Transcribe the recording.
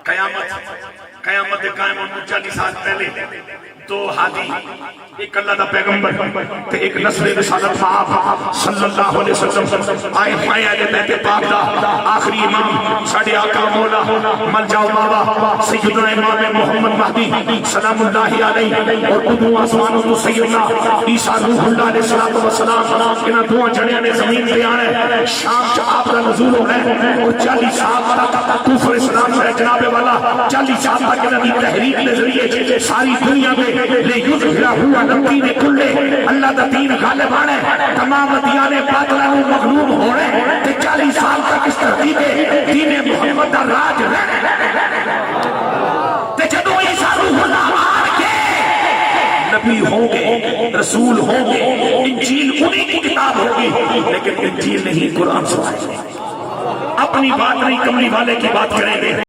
कयामत कायम 40 साल पहले तो हादी एक अल्लाह दा पैगंबर ते एक नस्ल रिसालत साहब सल्लल्लाहु अलैहि वसल्लम आए पाया दे बैठे पाक दा आखिरी इमाम साडे आका मौला मल जाओ बाबा सैयदना इमाम मोहम्मद महदी सलामुल्लाहि अलैहि और उदू आसमानों तो सैयदना ईसा रूहुल्लाह अलैहि सलाम इना दुआ जणियां ने जमीन पे आना है। शाम च आप दा नज़ूल होना है और 40 साल तक कुफर इस्लाम से जनाब वाला 40 साल तक इना दी तहरीक के जरिए सारी दुनिया में ले युज़हिरा हुआ नबी ने कुल्ले अल्लाह दा दीन गालिब आना है। तमाम दियाने बातिल नु मगलूब होने ते 40 साल तक इस धरती पे दीन मोहम्मद दा राज रहना ते जदों ईसा रूहुल्लाह आन के नबी होंगे रसूल होंगे इंजील उन्हीं की किताब होगी लेकिन इंजील नहीं कुरान सुनाएंगे। अपनी बात नहीं कमली वाले की बात करेंगे।